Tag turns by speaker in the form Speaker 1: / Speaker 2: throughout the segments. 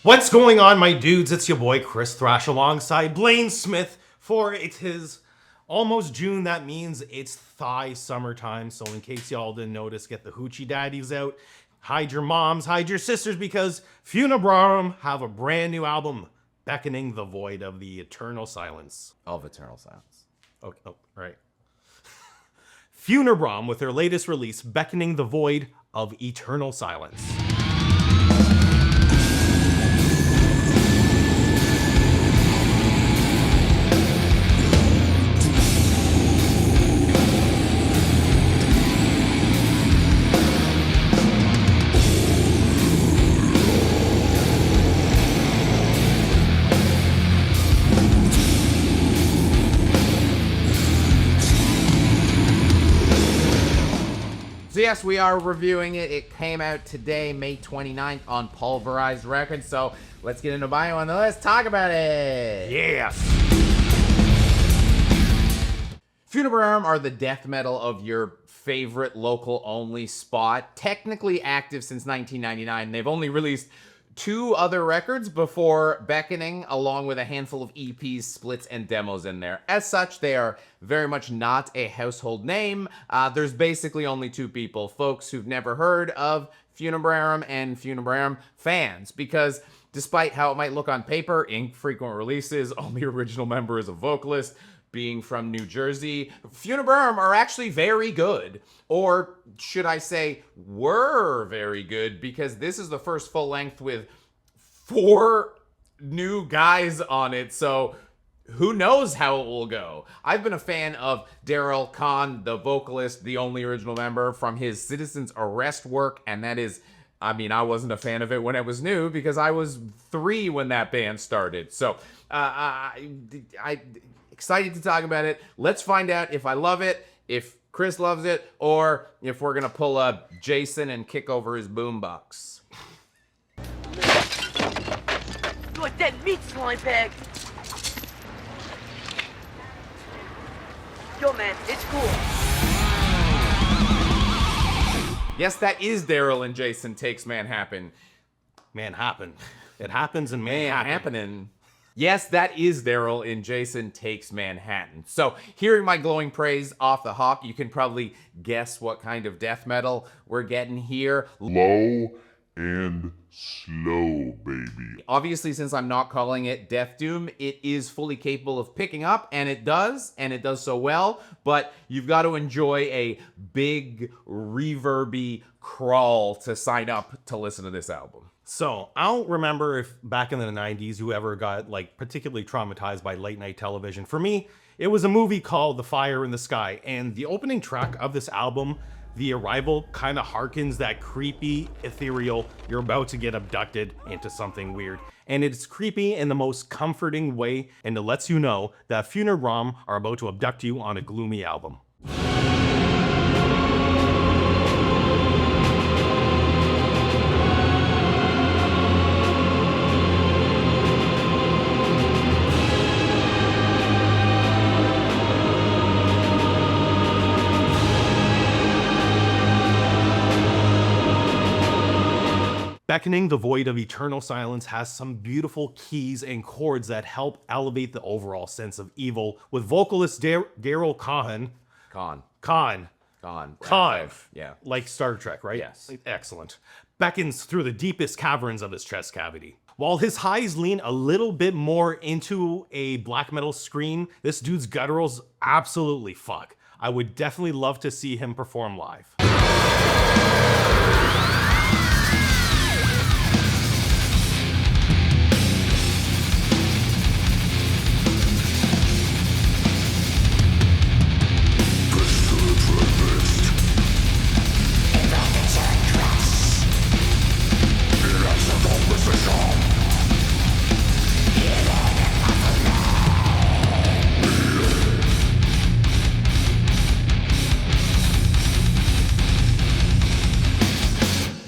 Speaker 1: What's going on, my dudes? It's your boy Chris Thrash alongside Blaine Smith. For it is almost June. That means it's thigh summertime. So in case y'all didn't notice, get the hoochie daddies out. Hide your moms, hide your sisters, because Funebrarum have a brand new album, Beckoning the Void of the Eternal Silence.
Speaker 2: Of Eternal Silence.
Speaker 1: Okay, oh, right. Funebrarum with their latest release, Beckoning the Void of Eternal Silence.
Speaker 2: So yes, we are reviewing it. It came out today, May 29th on Pulverised Records. So let's get into bio and let's talk about it.
Speaker 1: Yes.
Speaker 2: Funebrarum are the death metal of your favorite local only spot. Technically active since 1999. They've only released 2 other records before Beckoning, along with a handful of EPs, splits, and demos in there. As such, they are very much not a household name. There's basically only 2 people, folks who've never heard of Funebrarum and Funebrarum fans, because despite how it might look on paper, infrequent releases, only original member is a vocalist, being from New Jersey, Funebrarum are actually very good. Or should I say, were very good, because this is the first full length with 4 new guys on it, so who knows how it will go. I've been a fan of DARYL Khan, the vocalist, the only original member, from his Citizen's Arrest work, and that is, I mean, I wasn't a fan of it when it was new, because I was 3 when that band started. So, I excited to talk about it. Let's find out if I love it, if Chris loves it, or if we're gonna pull a Jason and kick over his boombox.
Speaker 3: You like that meat, slime bag? Yo, man, it's cool.
Speaker 2: Yes, that is DARYL and Jason Takes Manhattan.
Speaker 1: Manhattan. It happens in
Speaker 2: Man
Speaker 1: Manhattan.
Speaker 2: happening. Yes, that is DARYL in Jason Takes Manhattan. So, hearing my glowing praise off the hop, you can probably guess what kind of death metal we're getting here.
Speaker 4: Low and slow, baby.
Speaker 2: Obviously, since I'm not calling it Death Doom, it is fully capable of picking up, and it does so well, but you've got to enjoy a big, reverby crawl to sign up to listen to this album.
Speaker 1: So, I don't remember if back in the 90s you ever got like particularly traumatized by late night television. For me, it was a movie called The Fire in the Sky, and the opening track of this album, The Arrival, kind of harkens that creepy, ethereal, you're about to get abducted into something weird. And it's creepy in the most comforting way, and it lets you know that Funebrarum are about to abduct you on a gloomy album. Beckoning the Void of Eternal Silence has some beautiful keys and chords that help elevate the overall sense of evil, with vocalist DARYL Khan,
Speaker 2: Yeah.
Speaker 1: like Star Trek, right?
Speaker 2: Yes.
Speaker 1: Excellent. Beckons through the deepest caverns of his chest cavity. While his highs lean a little bit more into a black metal screen, this dude's gutturals absolutely fuck. I would definitely love to see him perform live.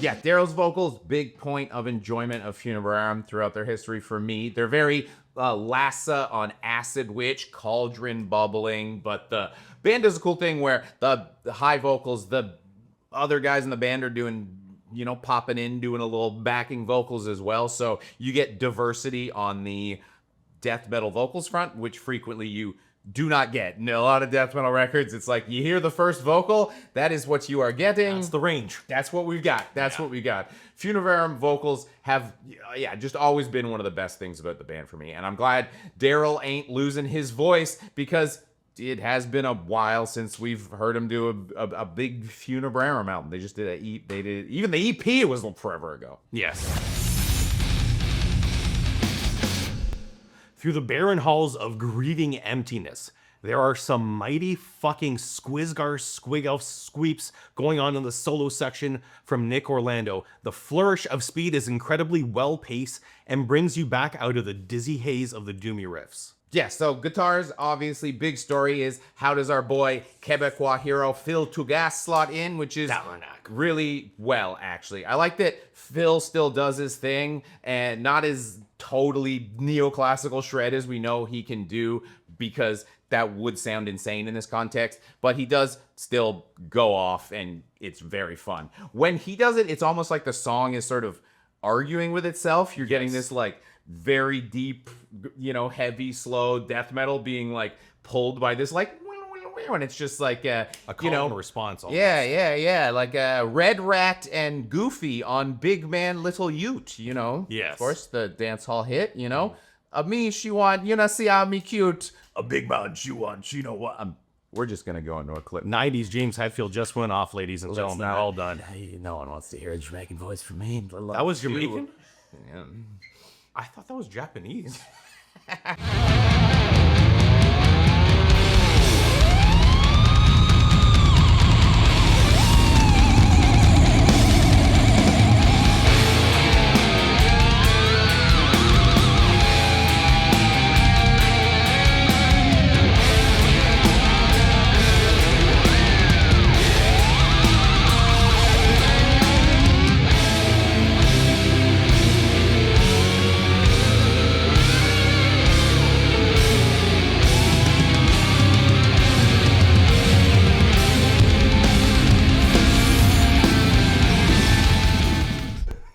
Speaker 2: Yeah, DARYL's vocals, big point of enjoyment of Funebrarum throughout their history for me. They're very Lassa on Acid Witch, cauldron bubbling, but the band does a cool thing where the high vocals, the other guys in the band are doing you know, popping in, doing a little backing vocals as well. So you get diversity on the death metal vocals front, which frequently you do not get. In a lot of death metal records, it's like you hear the first vocal, that is what you are getting.
Speaker 1: That's the range.
Speaker 2: That's what we've got. That's what we got. Funebrarum vocals have, just always been one of the best things about the band for me. And I'm glad DARYL ain't losing his voice, because it has been a while since we've heard him do a big Funebrarum album. They just did even the EP was forever ago.
Speaker 1: Yes. Through the barren halls of grieving emptiness, there are some mighty fucking squig sweeps going on in the solo section from Nick Orlando. The flourish of speed is incredibly well paced and brings you back out of the dizzy haze of the doomy riffs.
Speaker 2: Yeah, so guitars, obviously, big story is how does our boy Quebecois hero Phil Tougas slot in, which is really well, actually. I like that Phil still does his thing, and not as totally neoclassical shred as we know he can do, because that would sound insane in this context, but he does still go off, and it's very fun. When he does it, it's almost like the song is sort of arguing with itself. You're getting this, like, very deep, you know, heavy, slow death metal being like pulled by this like, and it's just like a
Speaker 1: call and response. Almost.
Speaker 2: Yeah, like Red Rat and Goofy on Big Man Little Ute, you know.
Speaker 1: Yes.
Speaker 2: Of course, the dance hall hit, you know. Me, she want, you know, see how me cute. A big man, she want, she know what. We're just gonna go into a clip.
Speaker 1: 90s James Hetfield just went off, ladies and gentlemen. All done.
Speaker 2: Hey, no one wants to hear a Jamaican voice from me.
Speaker 1: That was Jamaican?
Speaker 2: Yeah.
Speaker 1: I thought that was Japanese.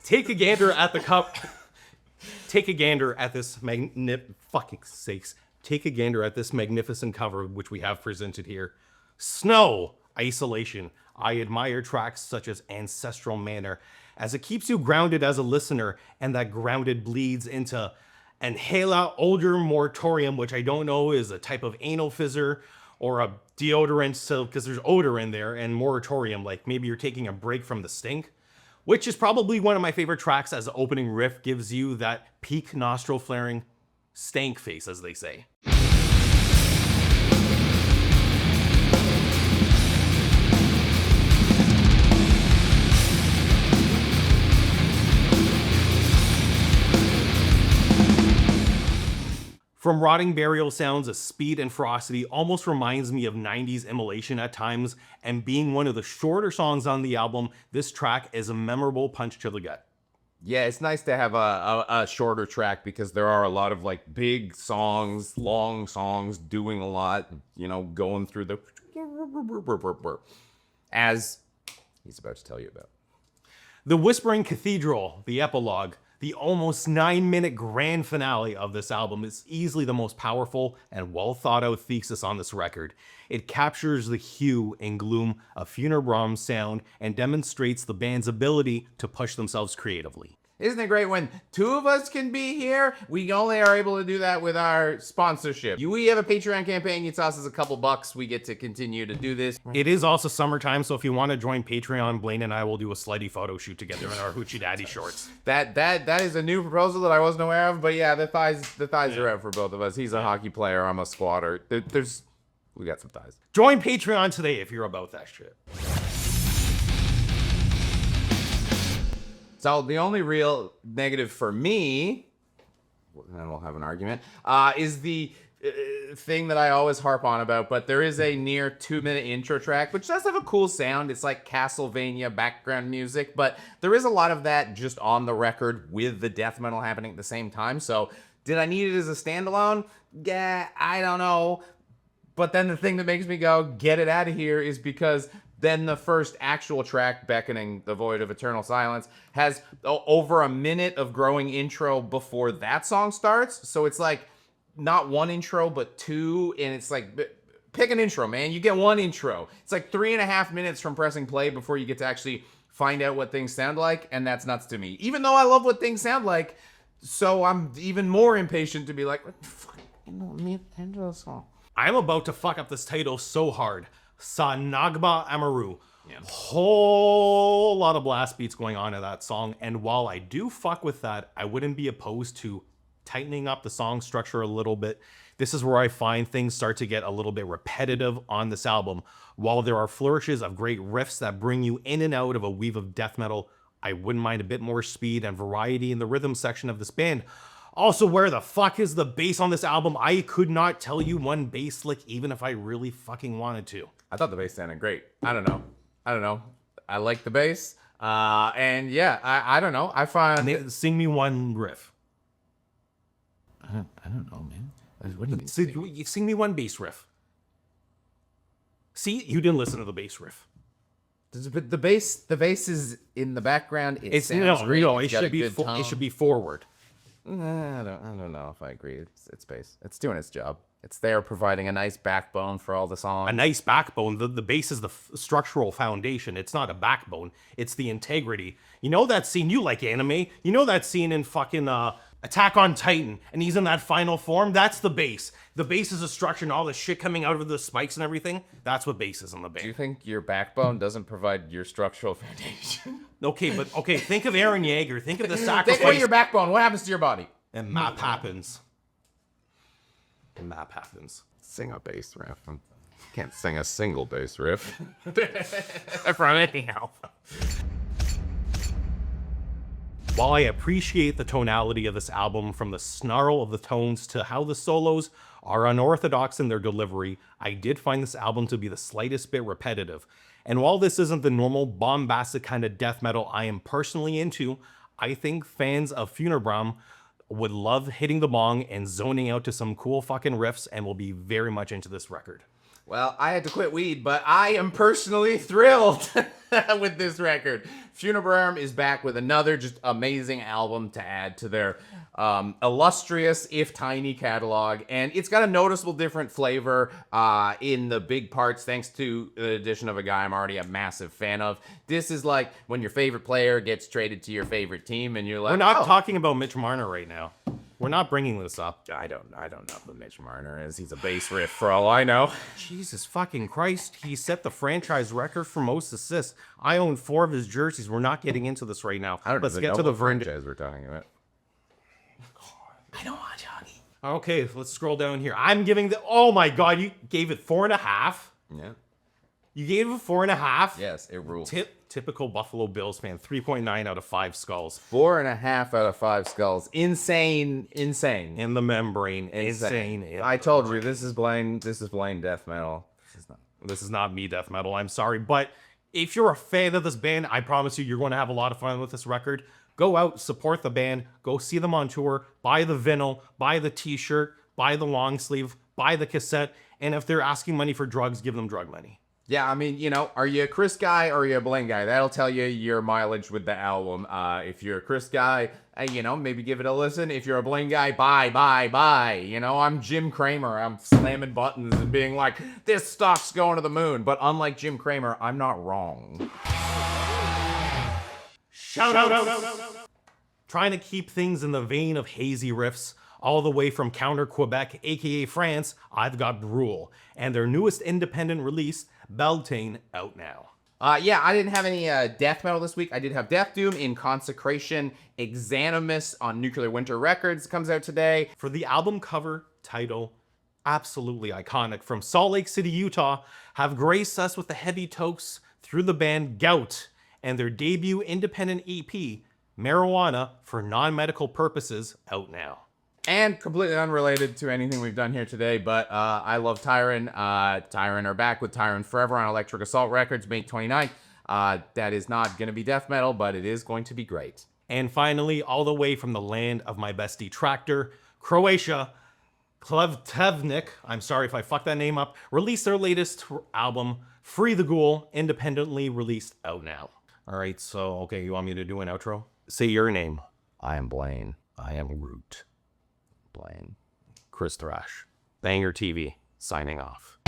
Speaker 1: Take a gander at the cup. Take a gander at this Take a gander at this magnificent cover which we have presented here. Snow, Isolation. I admire tracks such as Ancestral Manor, as it keeps you grounded as a listener, and that grounded bleeds into Inhala Odor Moratorium, which I don't know is a type of anal fizzer or a deodorant, so because there's odor in there, and moratorium, like maybe you're taking a break from the stink. Which is probably one of my favorite tracks, as the opening riff gives you that peak nostril flaring stank face, as they say. From rotting burial sounds, a speed and ferocity almost reminds me of 90s Immolation at times, and being one of the shorter songs on the album, this track is a memorable punch to the gut.
Speaker 2: Yeah, it's nice to have a shorter track, because there are a lot of like big songs, long songs, doing a lot, you know, going through the as he's about to tell you about.
Speaker 1: The Whispering Cathedral, the epilogue, the almost 9-minute grand finale of this album is easily the most powerful and well thought out thesis on this record. It captures the hue and gloom of Funebrarum sound and demonstrates the band's ability to push themselves creatively.
Speaker 2: Isn't it great when two of us can be here? We only are able to do that with our sponsorship. We have a Patreon campaign. You toss us a couple bucks. We get to continue to do this.
Speaker 1: It is also summertime, so if you want to join Patreon, Blaine and I will do a slutty photo shoot together in our Hoochie Daddy shorts.
Speaker 2: That is a new proposal that I wasn't aware of, but yeah, the thighs are out for both of us. He's a hockey player. I'm a squatter. We got some thighs.
Speaker 1: Join Patreon today if you're about that shit.
Speaker 2: So the only real negative for me, and then we'll have an argument, is the thing that I always harp on about, but there is a near 2-minute intro track, which does have a cool sound. It's like Castlevania background music, but there is a lot of that just on the record with the death metal happening at the same time. So did I need it as a standalone? Yeah, I don't know. But then the thing that makes me go, get it out of here, is because Then the first actual track, Beckoning, The Void of Eternal Silence, has over a minute of growing intro before that song starts. So it's like not one intro, but two. And it's like, pick an intro, man. You get one intro. It's like 3.5 minutes from pressing play before you get to actually find out what things sound like. And that's nuts to me. Even though I love what things sound like, so I'm even more impatient to be like, what the fuck? End of the song.
Speaker 1: I'm about to fuck up this title so hard. Sanagba Amaru. Yeah. Whole lot of blast beats going on in that song. And while I do fuck with that, I wouldn't be opposed to tightening up the song structure a little bit. This is where I find things start to get a little bit repetitive on this album. While there are flourishes of great riffs that bring you in and out of a weave of death metal, I wouldn't mind a bit more speed and variety in the rhythm section of this band. Also, where the fuck is the bass on this album? I could not tell you one bass lick even if I really fucking wanted to.
Speaker 2: I thought the bass sounded great. I don't know. I like the bass. And yeah, I don't know. I find...
Speaker 1: Sing me one riff.
Speaker 2: I don't know, man. What do you mean?
Speaker 1: Sing me one bass riff. See, you didn't listen to the bass riff.
Speaker 2: The bass is in the background. It
Speaker 1: should be forward.
Speaker 2: I don't know if I agree. It's bass. It's doing its job. It's there providing a nice backbone for all the songs.
Speaker 1: A nice backbone. The bass is the structural foundation. It's not a backbone. It's the integrity. You know that scene? You like anime. You know that scene in fucking Attack on Titan, and he's in that final form? That's the bass. The bass is a structure and all the shit coming out of the spikes and everything. That's what bass is in the band.
Speaker 2: Do you think your backbone doesn't provide your structural foundation?
Speaker 1: Okay, think of Aaron Yeager. Think of the sacrifice.
Speaker 2: Think about your backbone. What happens to your body?
Speaker 1: And map happens.
Speaker 2: Sing a bass riff. Can't sing a single bass riff.
Speaker 1: From anything else. While I appreciate the tonality of this album, from the snarl of the tones to how the solos are unorthodox in their delivery, I did find this album to be the slightest bit repetitive. And while this isn't the normal bombastic kind of death metal I am personally into, I think fans of Funebrarum would love hitting the bong and zoning out to some cool fucking riffs and will be very much into this record.
Speaker 2: Well, I had to quit weed, but I am personally thrilled with this record. Funebrarum is back with another just amazing album to add to their illustrious, if tiny, catalog. And it's got a noticeable different flavor in the big parts, thanks to the addition of a guy I'm already a massive fan of. This is like when your favorite player gets traded to your favorite team, and you're like,
Speaker 1: we're not talking about Mitch Marner right now. We're not bringing this up.
Speaker 2: I don't know who Mitch Marner is. He's a bass riff for all I know.
Speaker 1: Jesus fucking Christ. He set the franchise record for most assists. I own 4 of his jerseys. We're not getting into this right now.
Speaker 2: Let's get to the franchise we're talking about.
Speaker 1: I don't want Johnny. Okay, let's scroll down here. I'm giving oh my God, you gave it 4.5?
Speaker 2: Yeah.
Speaker 1: You gave it 4.5?
Speaker 2: Yes, it rules.
Speaker 1: Typical Buffalo Bills fan. 3.9 out of 5 skulls.
Speaker 2: 4.5 out of 5 skulls. Insane.
Speaker 1: In the membrane. Insane.
Speaker 2: I told you, this is blind death metal.
Speaker 1: This is not me death metal. I'm sorry. But if you're a fan of this band, I promise you're going to have a lot of fun with this record. Go out, support the band, go see them on tour, buy the vinyl, buy the t-shirt, buy the long sleeve, buy the cassette, and if they're asking money for drugs, give them drug money.
Speaker 2: Yeah, I mean, are you a Chris guy or are you a Blaine guy? That'll tell you your mileage with the album. If you're a Chris guy, maybe give it a listen. If you're a Blaine guy, buy. I'm Jim Cramer. I'm slamming buttons and being like, this stock's going to the moon. But unlike Jim Cramer, I'm not wrong.
Speaker 1: Shout out. Trying to keep things in the vein of hazy riffs, all the way from Counter Quebec, aka France, I've got Brüle, and their newest independent release, Beltane, out now.
Speaker 2: Yeah, I didn't have any death metal this week. I did have Death Doom in Consecration. Exanimis on Nuclear Winter Records comes out today.
Speaker 1: For the album cover, title, absolutely iconic, from Salt Lake City, Utah, have graced us with the heavy toques through the band Gout and their debut independent EP, Marijuana for Non-Medical Purposes, out now.
Speaker 2: And completely unrelated to anything we've done here today, but I love Tyrann. Tyrann are back with Tyrann Forever on Electric Assault Records, May 29th. That is not going to be death metal, but it is going to be great.
Speaker 1: And finally, all the way from the land of my bestie Tractor, Croatia, Kletvenik, I'm sorry if I fucked that name up, released their latest album, Free the Ghoul, independently released, out now. All right, so, okay, you want me to do an outro? Say your name.
Speaker 2: I am Blaine.
Speaker 1: I am Groot.
Speaker 2: Blaine.
Speaker 1: Chris Thrash. Banger TV, signing off.